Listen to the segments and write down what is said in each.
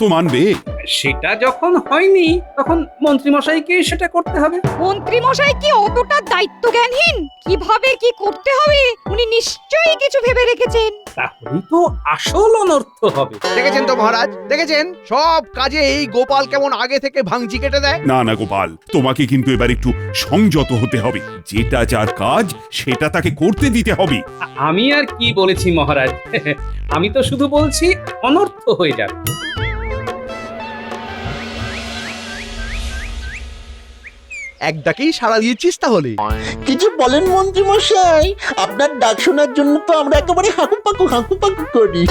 তো মানবে? সেটা যখন হয়নি তখন মন্ত্রীমশাইকে সেটা করতে হবে। মন্ত্রী মশাই কি অতটা দায়িত্ব জ্ঞানহীন? কিভাবে কি করতে হবে উনি নিশ্চয়ই কিছু ভেবে রেখেছেন। তাহলেই তো আসল অনর্থ হবে। দেখেছেন তো মহারাজ, দেখেছেন সব কাজে এই গোপাল কেমন আগে থেকে ভাঙচি কেটে দেয়। না না গোপাল, তোমাকে কিন্তু এবার একটু সংযত হতে হবে। যেটা যার কাজ সেটা তাকে করতে দিতে হবে। আমি আর কি বলেছি মহারাজ, আমি তো শুধু বলছি অনর্থ হয়ে যাবে। এক ডাকেই সাড়া দিয়েছিস তাহলে? কিছু বলেন মন্ত্রী মশাই, আপনার ডাক শোনার জন্য তো আমরা একেবারে হাঁকুপাকু করি।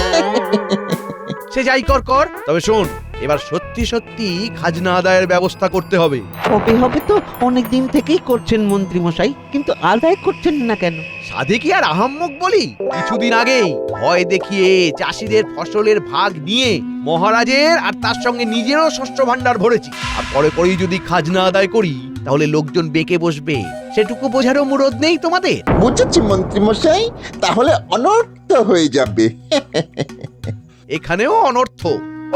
সে যাই কর কর, তবে শোন, এবার সত্যি সত্যি খাজনা আদায়ের ব্যবস্থা করতে হবে। হবে হবে তো অনেক দিন থেকেই করছেন মন্ত্রী মশাই, কিন্তু আদায় করছেন না কেন? সাধে কি আর আহাম্মক বলি? কিছুদিন আগেই ভয় দেখিয়ে চাষিদের ফসলের ভাগ নিয়ে মহারাজের আর তার সঙ্গে নিজেরও শস্য ভাণ্ডার ভরেছি। আর পরে পরেই যদি খাজনা আদায় করি তাহলে লোকজন বেঁকে বসবে, সেটুকু বোঝারও মুরদ নেই তোমাদের? বুঝেছি মন্ত্রী মশাই, তাহলে অনর্থ হয়ে যাবে। এখানেও অনর্থ।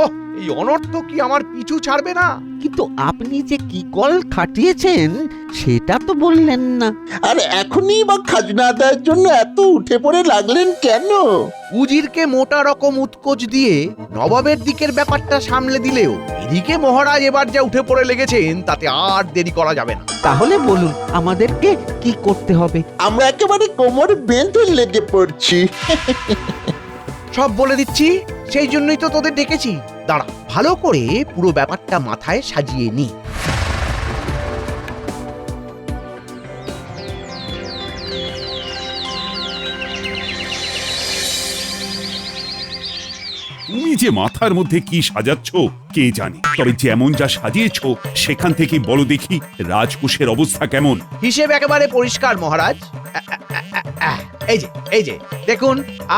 ওহ, এই অনর্থ কি আমার পিছু ছাড়বে না? কিন্তু আপনি যে কি কল খাটিয়েছেন সেটা তো বললেন না। আর এখনই বা খাজনা আদায়ের জন্য এত উঠে পড়ে লাগলেন কেন? উজিরকে মোটা রকম উৎকোচ দিয়ে নবাবের দিকের ব্যাপারটা সামলে দিলেও এদিকে মহারাজ এবার যা উঠে পড়ে লেগেছেন তাতে আর দেরি করা যাবে না। তাহলে বলুন আমাদেরকে কি করতে হবে? আমরা একেবারে কোমর বেঁধে লেগে পড়ছি। সব বলে দিচ্ছি, সেই জন্যই তো তোদের ডেকেছি। দাঁড়া, ভালো করে পুরো ব্যাপারটা মাথায় সাজিয়ে নি। তুমি যে মাথার মধ্যে কি সাজাচ্ছ কে জানে, তবে যেমন যা সাজিয়েছ সেখান থেকে বলো দেখি রাজকোষের অবস্থা কেমন। হিসেব একেবারে পরিষ্কার মহারাজ। এই যে দেখুন,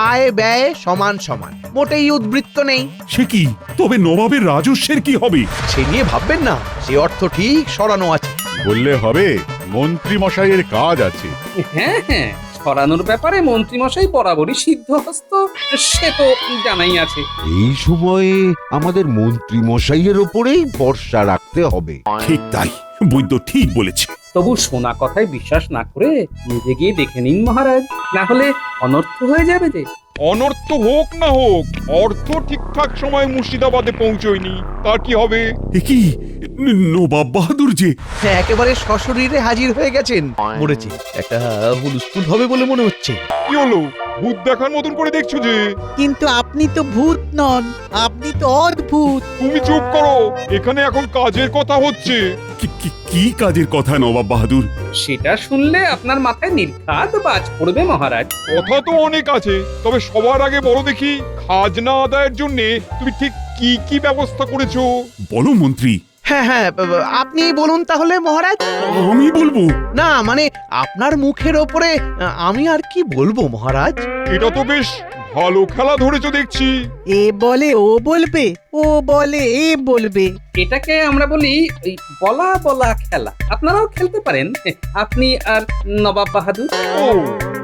আয় ব্যয় সমান সমান, মোটেই উদ্বৃত্ত নেই। সে কি? তবে নবাবের রাজস্বের কি হবে? সে নিয়ে ভাববেন না, সে অর্থ ঠিক সরানো আছে। বললে হবে, মন্ত্রী মশাইয়ের কাজ আছে। হ্যাঁ হ্যাঁ, সরানোর ব্যাপারে মন্ত্রীমশাই বরাবরই সিদ্ধহস্ত, সে তো জানাই আছে। এই সময়ে আমাদের মন্ত্রী মশাইয়ের ওপরেই ভরসা রাখতে হবে। ঠিক তাই, বৈদ্য ঠিক বলেছে। তবু শোনা কথায় বিশ্বাস না করে নিজে গিয়ে দেখে নিন মহারাজ, না হলে অনর্থ হয়ে যাবে যে। অনর্থ হোক না হোক, অর্থ ঠিকঠাক সময় মুর্শিদাবাদে পৌঁছয়নি, তার কি হবে? এ কি নবাব বাহাদুর যে! হ্যাঁ, একেবারে সশরীরে হাজির হয়ে গেছেন। মরেছে, একটা হুলস্থুল হবে বলে মনে হচ্ছে। কি হলো, ভূত দেখার মতন করে দেখছো যে? কিন্তু আপনি তো ভূত নন, আপনি তো অদ্ভুত। তুমি চুপ করো, এখানে এখন কাজের কথা হচ্ছে। কি কাজের কথা নবাব বাহাদুর? সেটা শুনলে আপনার মাথায় নির্ঘাত বাজ পড়বে মহারাজ। কথা তো অনেক আছে, তবে সবার আগে বলো দেখি, খাজনা আদায়ের জন্য তুমি ঠিক কি কি ব্যবস্থা করেছো? বলো মন্ত্রী। হ্যাঁ হ্যাঁ, আপনি বলুন তাহলে মহারাজ। আমি বলবো? না মানে আপনার মুখের ওপরে আমি আর কি বলবো মহারাজ? এটা তো বেশ ভালো খেলা ধরেছো দেখছি। এ বলে ও বলবে, ও বলে এ বলবে। এটাকে আমরা বলি ওই বলা বলা খেলা। আপনারাও খেলতে পারেন, আপনি আর নবাব বাহাদুর। ও,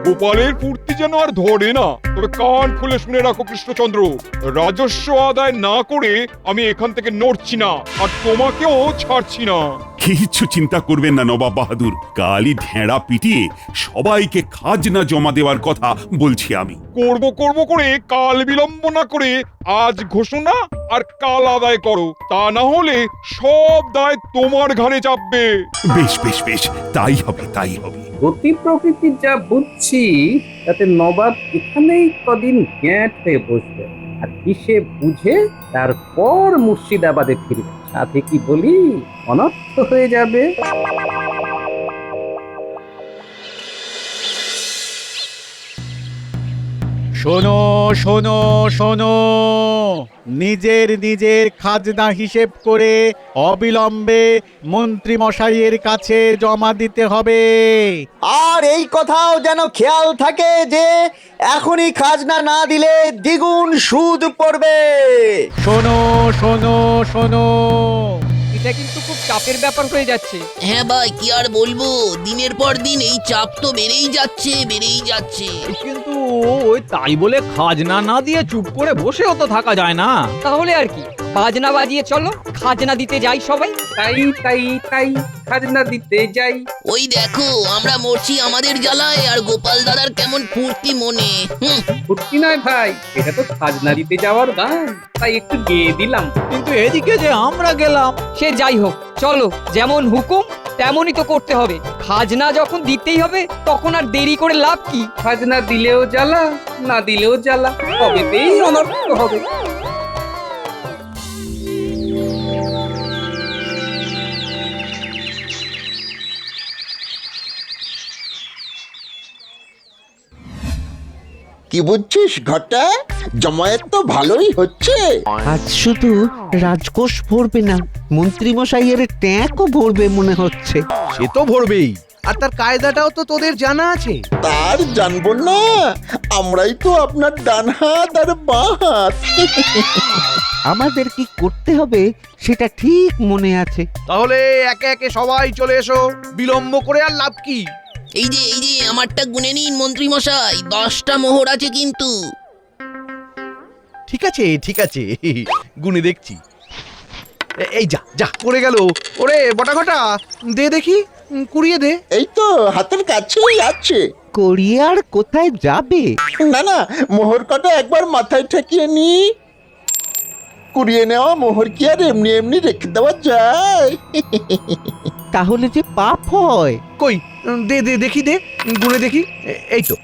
গোপালের ফুর্তি যেন আর ধরে না। তবে কান খুলে শুনে রাখো কৃষ্ণচন্দ্র, রাজস্ব আদায় না করে আমি এখান থেকে নড়ছি না, আর তোমাকেও ছাড়ছি না। কিচ্ছু চিন্তা করবেন না নবাব বাহাদুর, কালই ঢেঁড়া পিটিয়ে সবাইকে খাজনা জমা দেওয়ার কথা বলছি আমি। করব করে কাল বিলম্ব না করে আজ ঘোষণা আর কাল আদায় করো, তা না হলে সব দায় তোমার ঘাড়ে চাপবে। বেশ বেশ বেশ, তাই হবে তাই হবে। গতি প্রকৃতির যা বুঝছি তাতে নবাব এখানেই কদিন গ্যাঁট হয়ে বসবে, আর হিসেব বুঝে তারপর মুর্শিদাবাদে ফিরবে। সাথে কি বলি, অনর্থ হয়ে যাবে। শোনো শোনো শোনো, নিজের খাজনা হিসেব করে অবিলম্বে মন্ত্রী মশাইয়ের কাছে জমা দিতে হবে। আর এই কথাও যেন খেয়াল থাকে যে এখনই খাজনা না দিলে দ্বিগুণ সুদ পড়বে। শোনো শোনো শোনো, এটা কিন্তু খুব চাপের ব্যাপার হয়ে যাচ্ছে। হ্যাঁ ভাই, কি আর বলবো, দিনের পর দিন এই চাপ তো বেড়েই যাচ্ছে। কিন্তু ওই তাই বলে খাজনা না দিয়ে চুপ করে বসেও তো থাকা যায় না। তাহলে আর কি, বাজনা বাজিয়ে চলো, খাজনা দিতে যাই সবাই। তাই তাই তাই খাজনা দিতে যাই। ওই দেখো আমরা মরছি আমাদের জ্বালায় আর গোপাল দাদার কেমন ফুর্তি মনে। ফুর্তি নয় ভাই, এটা তো খাজনা দিতে যাওয়ার গান, তাই একটু গেয়ে দিলাম। কিন্তু এদিকে যে আমরা গেলাম। সে যাই হোক, চলো, যেমন হুকুম তেমনই তো করতে হবে। খাজনা যখন দিতেই হবে তখন আর দেরি করে লাভ কি? খাজনা দিলেও জ্বালা, না দিলেও জ্বালা, তবেতেই অনর্থ হবে। কি বুঝছিস ঘটা? জমায়েত তো ভালোই হচ্ছে। আজ শুধু রাজকোষ ভরবে না, মন্ত্রী মশাইয়ের ট্যাঁকও ভরবে মনে হচ্ছে। সে তো ভরবেই, আর তার কায়দাটাও তো তোদের জানা আছে। তার জানবো না? আমরাই তো আপনার ডান হাত আর বাঁ হাত। আমাদের কি করতে হবে সেটা ঠিক মনে আছে। তাহলে একে একে সবাই চলে এসো, বিলম্ব করে আর লাভ কি? এই যে আমারটা গুনে নিন মন্ত্রী মশাই, 10টা মোহর আছে কিন্তু। ঠিক আছে ঠিক আছে, গুনে দেখছি। এই যা যা পড়ে গেল। ওরে বটা ঘটা, দে দেখি, কুড়িয়ে দে। এই তো হাতের কাছেই আছে। করিয়ে আর কোথায় যাবে? না না, মোহর কটা একবার মাথায় ঠেকিয়ে নি। কুড়িয়ে নেওয়া মোহর কি আর এমনি এমনি রেখে দেওয়া যায়? তাহলে যে পাপ হয়। কই দে দে দেখি, দে গুনে দেখি। এই তো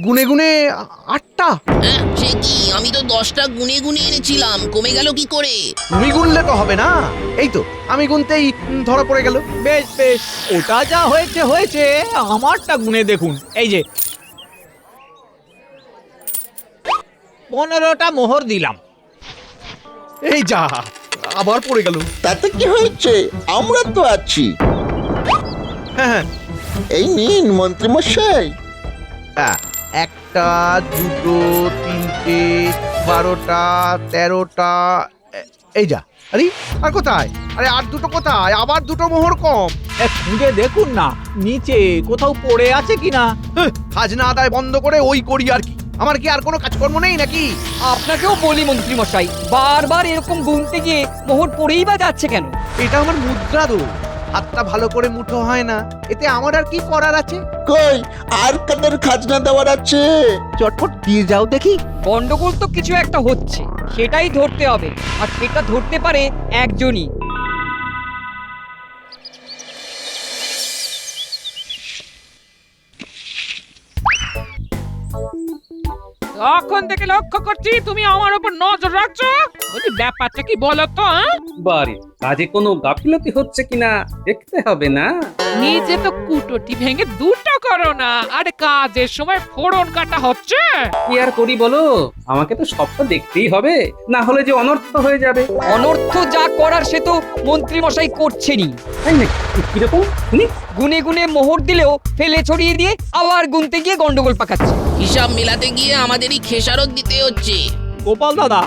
গুনে গুনে 8টা। সে কি, আমি তো 10টা গুনে গুনে এনেছিলাম, কমে গেল কি করে? তুমি গুনলে তো হবে না। এই তো আমি গুনতেই ধরা পড়ে গেল। বেশ বেশ, ওটা যা হয়েছে হয়েছে, আমারটা গুনে দেখুন। এই যে 15টা মোহর দিলাম। এই যা, আবার পড়ে গেল। তাতে কি হয়েছে? আমরা তো আছি। হ্যাঁ, এই নিন মন্ত্রী মশাই। 1টা 2টো 3টে 12টা 13টা। এই যা, আরে আর কোথায়? আরে আর 2টো কোথায়? আবার 2টো মোহর কম। খুঁজে দেখুন না নিচে কোথাও পড়ে আছে কিনা। খাজনা আদায় বন্ধ করে ওই করি আর কি। আমার কি আর কোনো কাজকর্ম নেই নাকি? আপনাকেও বলি মন্ত্রী মশাই, বারবার এরকম গুনতে গিয়ে মোহর পড়েই বা যাচ্ছে কেন? এটা আমার মুদ্রা দোষ। হাতটা ভালো করে মুঠো হয় না, এতে আমার আর কি করার আছে? কই আর কাদের খাজনা দেওয়ার আছে? চটপট দিয়ে যাও দেখি। গন্ডগোল তো কিছু একটা হচ্ছে, সেটাই ধরতে হবে, আর সেটা ধরতে পারে একজনই। তখন থেকে লক্ষ্য করছি তুমি আমার উপর নজর রাখছো। বলি ব্যাপারটা কি বলো তো? বাড়ি কাজে কোনো গাফিলতি হচ্ছে কিনা দেখতে হবে না? নিজে তো কুটোটি ভেঙে দুটো করো না, আর কাজের সময় ফোড়ন কাটা হচ্ছে। কি আর করি বলো, আমাকে তো সবটা দেখতেই হবে, না হলে যে অনর্থ হয়ে যাবে। অনর্থ যা করার সে তো মন্ত্রী মশাই করছেনই। তাই নাকি? কিরকম শুনি? গুনে গুনে মোহর দিলেও ফেলে ছড়িয়ে দিয়ে আবার গুনতে গিয়ে গন্ডগোল পাকাচ্ছে। হিসাব মেলাতে গিয়ে আমাদেরই খেসারত দিতে হচ্ছে। গোপাল দাদা,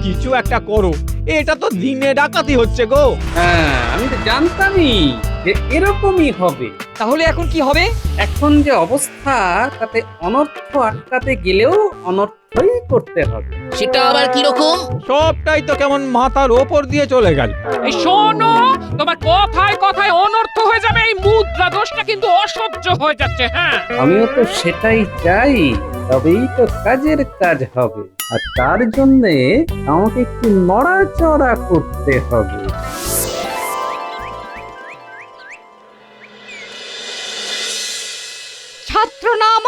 কিছু একটা করো, এটা তো দিনে ডাকাতি হচ্ছে গো। হ্যাঁ, আমি তো জানতামই যে এরকমই হবে। তাহলে এখন কি হবে? এখন যে অবস্থা, তাতে অনর্থ আটকাতে গেলেও অনর্থই করতে হবে। সেটা আবার কিরকম? সবটাই তো কেমন মাথার ওপর দিয়ে চলে গেল। এই শোনো, তোমার কথায় কথায় অনর্থ হয়ে যাবে, এই মুদ্রা দোষটা কিন্তু অসহ্য হয়ে যাচ্ছে। হ্যাঁ, আমিও তো সেটাই চাই, তবেই তো কাজের কাজ হবে, আর তার জন্যে আমাকে একটু নড়াচড়া করতে হবে। ছাত্র নাম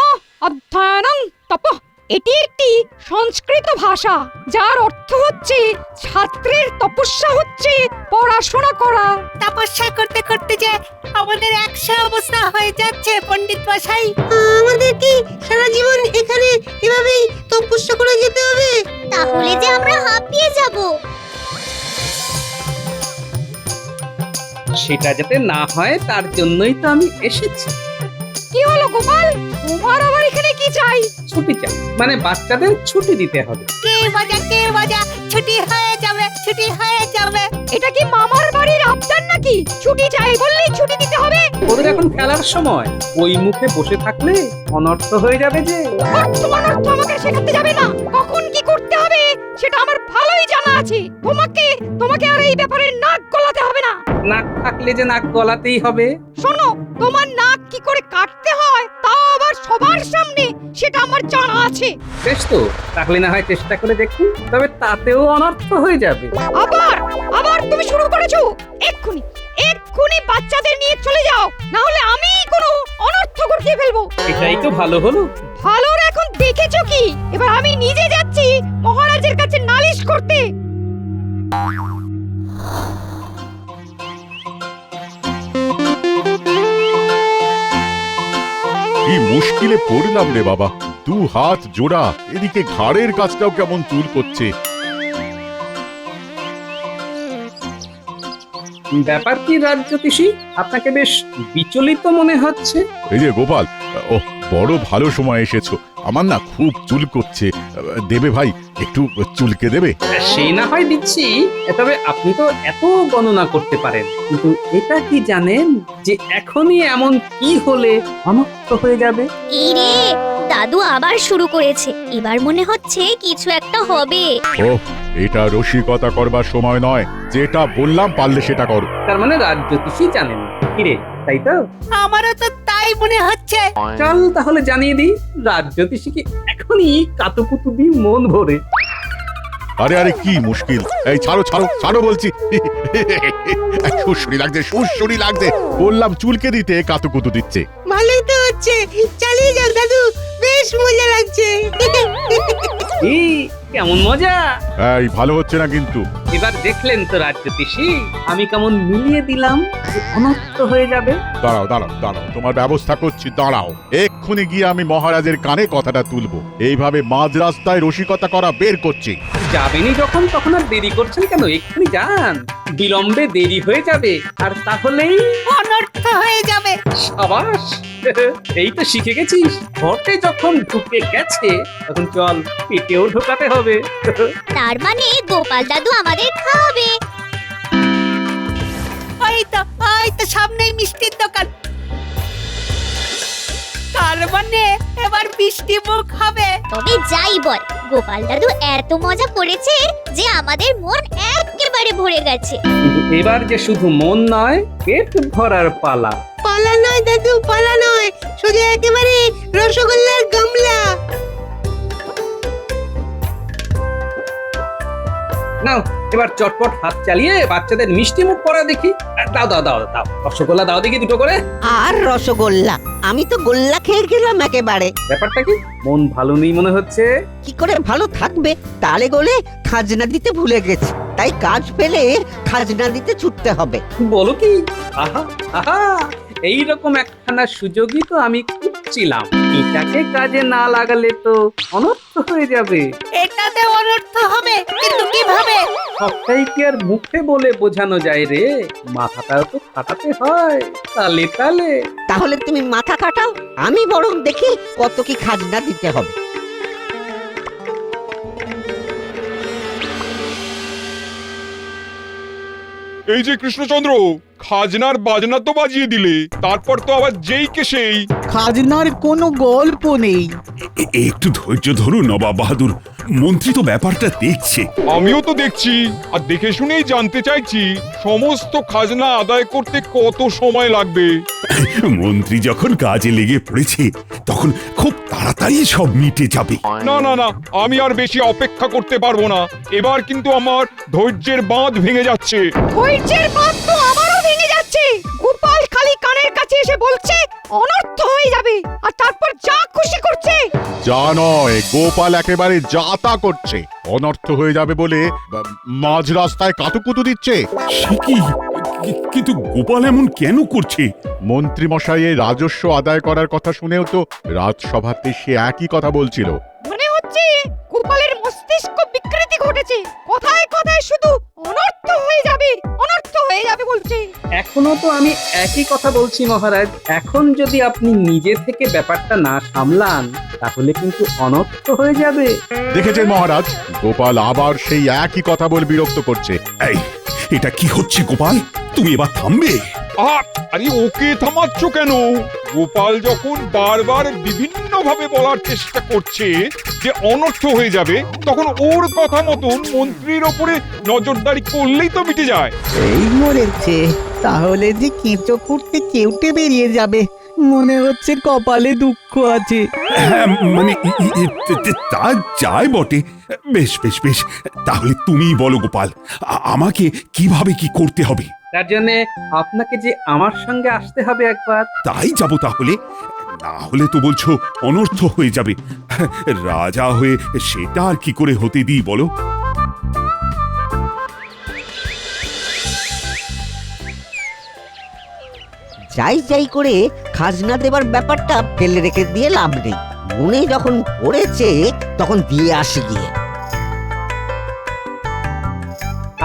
অধ্যয়নং তপ। এটি একটি সংস্কৃত ভাষা, যার অর্থ হচ্ছে ছাত্রের তপস্যা হচ্ছে পড়াশোনা করা। তপস্যা করতে করতে যে আমাদের 100 অবস্থা হয়ে যাচ্ছে পণ্ডিত মশাই। আমাদের কি সারা জীবন এখানে এভাবেই তপস্যা করে যেতে হবে? তাহলে যে আমরা হাঁপিয়ে যাব। সেটা যাতে না হয় তার জন্যই তো আমি এসেছি। কি হলো গোপাল, তোমার আবার এখানে কি চাই? ছুটি চাই, মানে বাচ্চাদের ছুটি দিতে হবে। কে মজা, ছুটি হয়ে যাবে, ছুটি হয়ে যাবে। এটা কি মামার বাড়ির আবদার নাকি? ছুটি চাই বললেই ছুটি দিতে হবে? ওদের এখন খেলার সময়, ওই মুখে বসে থাকলে অনর্থ হয়ে যাবে যে। অর্থ অনর্থ আমাকে শেখাতে যাবে না, কখন কি করতে হবে সেটা আমার ভালোই জানা আছে। তোমাকে তোমাকে আর এই ব্যাপারে নাক গলাতে হবে না। নাক থাকলে যে নাক গলাতেই হবে। শোনো, তোমার নাক কি করে কাটতে হয় তাও আবার সবার সামনে, সেটা আমার জানা আছে। বেশ তো, তাহলে না হয় চেষ্টা করে দেখুন, তবে তাতেও অনর্থ হয়ে যাবে। আবার আবার তুমি শুরু করেছো। এক্ষুনি এক্ষুনি বাচ্চাদের নিয়ে চলে যাও, না হলে আমি কোনো অনর্থ ঘটিয়ে ফেলবো। এটাই তো ভালো হলো। ভালোর এখন দেখেছো কি? এবার আমি নিজে যাচ্ছি মহারাজের কাছে নালিশ করতে। কি মুশকিলে পড়লাম রে বাবা, দু হাত জোড়া, এদিকে ঘাড়ের কাছটাও কেমন চুল করছে। ব্যাপার কি রাজজ্যোতিষী, আপনাকে বেশ বিচলিত মনে হচ্ছে। এই যে গোপাল, ও বড় ভালো সময় এসেছো। আমার না খুব চুল করছে, দেবে ভাই, একটু চুলকে দেবে? সে না হয় দিচ্ছি, তবে আপনি তো এত গণনা করতে পারেন, কিন্তু এটা কি জানেন যে এখনই এমন কি হলে অনর্থ হয়ে যাবে? এই রে, দাদু আবার শুরু করেছে। এবার মনে হচ্ছে কিছু একটা হবে। ও, এটা রসিকতা করবার সময় নয়, যেটা বললাম পারলে সেটা করো। তার মানে রাজজ্যোতিষী জানেন, কিরে তাই তো? আমারও তো তাই মনে হচ্ছে। চল তাহলে জানিয়ে দিই রাজজ্যোতিষীকে এখনই কাতুকুতু দিই মন ভরে। আরে আরে কি মুশকিল, এই ছাড়ো ছাড়ো ছাড়ো বলছি। সুরসুরি লাগছে, সুরসুরি লাগছে, বললাম চুলকে দিতে কাতুকুতু দিচ্ছে। ভালোই তো হচ্ছে, চালিয়ে যাও দাদু, বেশ মজা লাগছে। এই কেমন মজা! এই ভালো হচ্ছে না কিন্তু। এবার দেখলেন তো রাজজ্যোতিষী, আমি কেমন মিলিয়ে দিলাম যে অনর্থ হয়ে যাবে। দাঁড়াও দাঁড়াও দাঁড়াও, তোমার ব্যবস্থা করছি, দাঁড়াও। এক্ষুনি গিয়ে আমি মহারাজের কানে কথাটা তুলবো। এইভাবে মাঝ রাস্তায় রসিকতা করা বের করছি। যাবেনই যখন, তখন আর দেরি করছেন কেন? এক্ষুনি যান, বিলম্বে দেরি হয়ে যাবে, আর তাহলেই অনর্থ হয়ে যাবে। সাবাস, এই তো শিখে গেছিস। ঘটে যখন ঢুকে গেছে, তখন চল পেটেও ঢোকাতে হবে। তার মানে গোপাল দাদু আমাদের খাওয়াবে। ওই তো সামনেই মিষ্টির দোকান। তার মানে এবার মিষ্টি মুখ হবে। তবে যাই বল, গোপাল দাদু এত মজা করেছে যে আমাদের মন একেবারে ভরে গেছে। কিন্তু এবার যে শুধু মন নয়, পেট ভরার পালা। পালা নয় দাদু, পালা নয়, শুধু একেবারে রসগোল্লার গামলা। নাও এবার চটপট হাত চালিয়ে বাচ্চাদের মিষ্টি মুখ করা দেখি। দাও দাও দাও দাও, রসগোল্লা দাও দেখি দুটো করে। আর রসগোল্লা? আমি তো গোল্লা খেয়ে গেলাম একেবারে। ব্যাপারটা কি, মন ভালো নেই মনে হচ্ছে? কি করে ভালো থাকবে? তালে গোলে খাজনা দিতে ভুলে গেছি, তাই কাজ পেলে খাজনা দিতে ছুটতে হবে। বলো কি? আহা আহা, এইরকম একখানা সুযোগই তো আমি খুঁজছিলাম। এটাকে কাজে না লাগালে তো অনর্থ হয়ে যাবে। এটাতে অনর্থ হবে, কিন্তু কিভাবে? সবটাই কি আর মুখে বলে বোঝানো যায় রে? মাথাটাও তো খাটাতে হয়, তালে তালে। তাহলে তুমি মাথা কাটাও, আমি বরং দেখি কত কি খাজনা দিতে হবে। এই যে কৃষ্ণচন্দ্র, খাজনার বাজনা তো বাজিয়ে দিলে, তারপর তো আবার যেই কে সেই। খাজনার কোনো গল্প নেই। একটু ধৈর্য ধরুন নবাব বাহাদুর, মন্ত্রী তো ব্যাপারটা দেখছে। আমিও তো দেখছি, আর দেখে শুনেই জানতে চাইছি সমস্ত খাজনা আদায় করতে কত সময় লাগবে। মন্ত্রী যখন কাজে লেগে পড়েছে, তখন খুব তাড়াতাড়ি সব মিটে যাবে। না না না, আমি আর বেশি অপেক্ষা করতে পারবো না। এবার কিন্তু আমার ধৈর্যের বাঁধ ভেঙে যাচ্ছে। ধৈর্যের বাঁধ তো আমারও ভেঙে যাচ্ছে। গোপাল খালি কানের কাছে এসে বলছে অনর্থ হয়ে যাবে, আর তারপর যা খুশি করছে। যা নয়, গোপাল একেবারে যা তা করছে। অনর্থ হয়ে যাবে বলে মাঝ রাস্তায় কাতুকুতু দিচ্ছে। সে কি? কিন্তু গোপাল এমন কেন করছে? মন্ত্রী মশাইয়ের রাজস্ব আদায় করার কথা শুনেও তো রাজসভাতে সে একই কথা বলছিল। মনে হচ্ছে গোপালের মস্তিষ্ক বিকৃতি ঘটেছে। কথায় কথায় শুধু অনর্থ হয়ে যাবে, অনর্থ হয়ে যাবে বলছে। এখনো তো আমি একই কথা বলছি মহারাজ। এখন যদি আপনি নিজে থেকে ব্যাপারটা না সামলান, তাহলে কিন্তু অনর্থ হয়ে যাবে। দেখেছেন মহারাজ, গোপাল আবার সেই একই কথা বলে বিরক্ত করছে। এই, এটা কি হচ্ছে গোপাল? তুমি এবার থামবে? আরে ওকে থামাচ্ছ কেন? গোপাল যখন বারবার বিভিন্ন ভাবে বলার চেষ্টা করছে যে অনর্থ হয়ে যাবে, তখন ওর কথা মতন মন্ত্রীর ওপরে নজরদারি করলেই তো মিটে যায়। এই মরেছে, তাহলে যে কেঁচো করতে কেউটে বেরিয়ে যাবে, মনে হচ্ছে কপালে দুঃখ আছে। হ্যাঁ, মানে তা যায় বটে। বেশ বেশ বেশ, তাহলে তুমিই বলো গোপাল, আমাকে কিভাবে কি করতে হবে? তার জন্য আপনাকে যে আমার সঙ্গে আসতে হবে একবার। তাই যাব তাহলে, না হলে তো বলছো অনর্থ হয়ে যাবে। রাজা হয়ে সেটা আর কি করে হতে দিই বলো? যাই যাই করে খাজনা দেবার ব্যাপারটা ফেলে রেখে দিয়ে লাভ নেই। মনে যখন পড়েছে তখন দিয়ে আসি গিয়ে।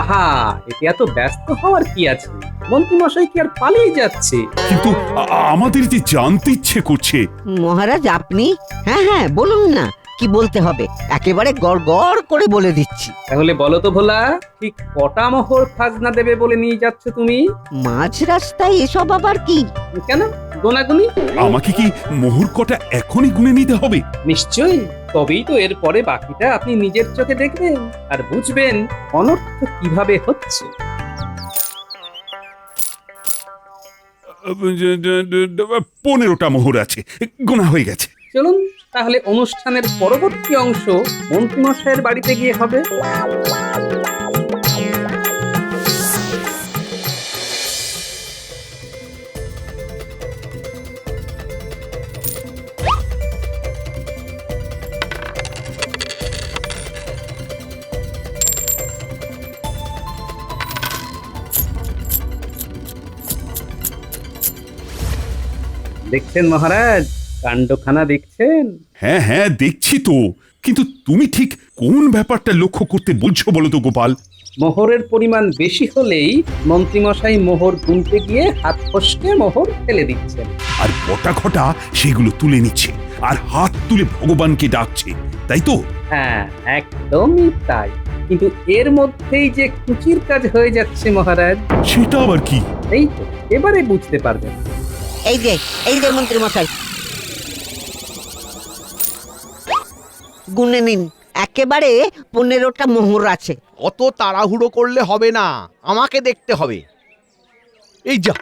আহা, এতে এত ব্যস্ত হওয়ার কি আছে? মন্ত্রীমশাই কি আর পালিয়ে যাচ্ছে? কিন্তু আমাদের যে জানতে ইচ্ছে করছে। মহারাজ আপনি? হ্যাঁ হ্যাঁ, বলুন না কি বলতে হবে, একেবারে গড় গড় করে বলে দিচ্ছি। তাহলে বলো তো ভোলা, ঠিক কটা মোহর খাজনা দেবে বলে নিয়ে যাচ্ছ তুমি? মাঝ রাস্তায় এসব আবার কি? কেন গোনাগুনি? আমাকে কি মোহর কটা এখনই গুনে নিতে হবে? নিশ্চয়ই, তবেই তো এরপরে বাকিটা আপনি নিজের চোখে দেখবেন আর বুঝবেন অনর্থ কিভাবে হচ্ছে। 15টা মোহর আছে, গোনা হয়ে গেছে। চলুন তাহলে অনুষ্ঠানের পরবর্তী অংশ মন্ত্রীমশাইয়ের বাড়িতে গিয়ে হবে। দেখছেন মহারাজ, কাণ্ডখানা দেখছেন? হ্যাঁ হ্যাঁ, দেখছি তো, কিন্তু তুমি ঠিক কোন ব্যাপারটা লক্ষ্য করতে বলছো বলো তো গোপাল? মোহরের পরিমাণ বেশি হলেই মন্ত্রীমশাই মোহর গুনতে গিয়ে হাত ফসকে মোহর ফেলে দিচ্ছেন, আর বটা ঘটা সেগুলো তুলে নিচ্ছে আর হাত তুলে ভগবানকে ডাকছে, তাই তো? হ্যাঁ একদমই তাই। কিন্তু এর মধ্যেই যে কুচির কাজ হয়ে যাচ্ছে মহারাজ। সেটা আবার কি? এই তো এবারে বুঝতে পারবেন। এই যে মন্ত্রী মশাই, গুনে নিন, একেবারে 15টা মোহর আছে। অত তাড়াহুড়ো করলে হবে না, আমাকে দেখতে হবে। এই যা,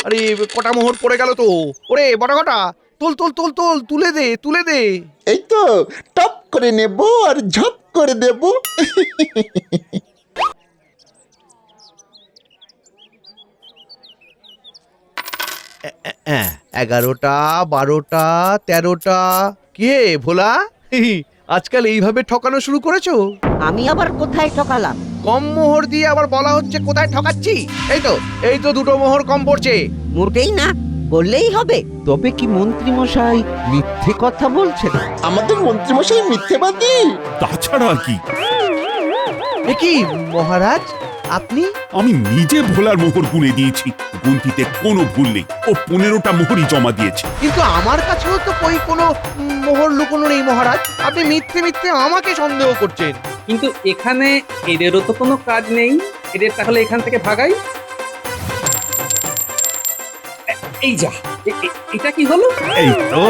আরে কটা মোহর পড়ে গেল তো। ওরে বড় কটা, তোল তোল তোল তোল, তুলে দে তুলে দে। এই তো টপ করে নেব আর ঝপ করে দেব। 11টা 12টা 13টা। কে ভোলা, আজকাল এইভাবে ঠকানো শুরু করেছো? আমি আবার কোথায় ঠকালাম? কম মোহর দিয়ে আবার বলা হচ্ছে কোথায় ঠকাচ্ছি। এই তো 2টো মোহর কম পড়ছে। মোটেই না, বললেই হবে। তবে কি মন্ত্রী মশাই মিথ্যে কথা বলছেন? আমাদের মন্ত্রীমশাই মিথ্যেবাদী? তাছাড়া আর কি? এ কি মহারাজ, আপনি? আমি নিজে ভোলার মোহর গুনে দিয়েছি, গুনতিতে কোনো ভুল নেই। ও 15টা মোহরই জমা দিয়েছে। কিন্তু আমার কাছেও তো কই কোনো মোহর লুকোনো নেই মহারাজ। আপনি মিথ্যে মিথ্যে আমাকে সন্দেহ করছেন। কিন্তু এখানে এদেরও তো কোনো কাজ নেই, এদের তাহলে এখান থেকে ভাগাই। এই যা, এটা কি হলো? এই তো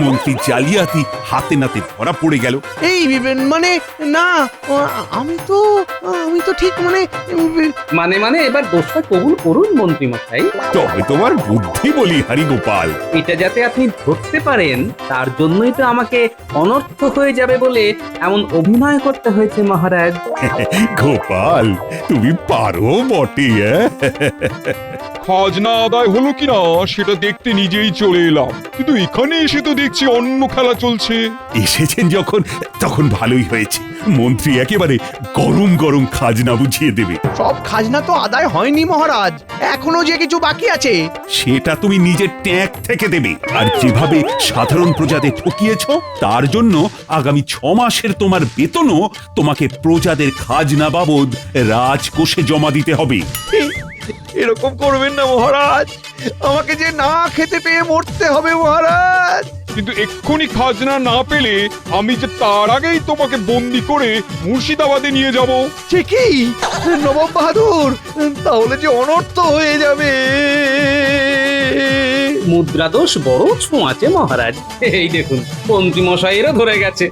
মন্ত্রী জালিয়াতি হাতে নাতে ধরা পড়ে গেল। এই মানে না, আমি তো ঠিক মানে এবার দোষটা কবুল করুন মন্ত্রীমশাই। তবে তোমার বুদ্ধি বলি হারি গোপাল। এটা যাতে আপনি ধরতে পারেন তার জন্যই তো আমাকে অনর্থ হয়ে যাবে বলে এমন অভিনয় করতে হয়েছে মহারাজ। গোপাল তুমি পারো বটে। খাজনা আদায় হলো কিনা সেটা দেখতে নিজেই চলে এলাম, কিন্তু এখানে এসে তো দেখছি অন্য খেলা চলছে। এসেছেন যখন তখন ভালোই হয়েছে, মন্ত্রী একেবারে গরম গরম খাজনা বুঝিয়ে দেবে। সব খাজনা তো আদায় হয়নি মহারাজ, এখনো যে কিছু বাকি আছে। সেটা তুমি নিজের ট্যাগ থেকে দেবে। আর যেভাবে সাধারণ প্রজাদের ঠকিয়েছো তার জন্য আগামী 6 মাসের তোমার বেতনও তোমাকে প্রজাদের খাজনা বাবদ রাজকোষে জমা দিতে হবে। এরকম করবেন না মহারাজ, আমাকে যে না খেতে পেয়ে মরতে হবে মহারাজ। কিন্তু এক্ষুনি খাজনা না পেলে আমি যে তার আগেই তোমাকে বন্দি করে মুর্শিদাবাদে নিয়ে যাব। সে কি নবাব বাহাদুর, তাহলে যে অনর্থ হয়ে যাবে। মুদ্রা দোষ বড় ছোঁয়াচে মহারাজ। এই দেখুন মন্ত্রী মশাইয়েরও ধরে গেছে।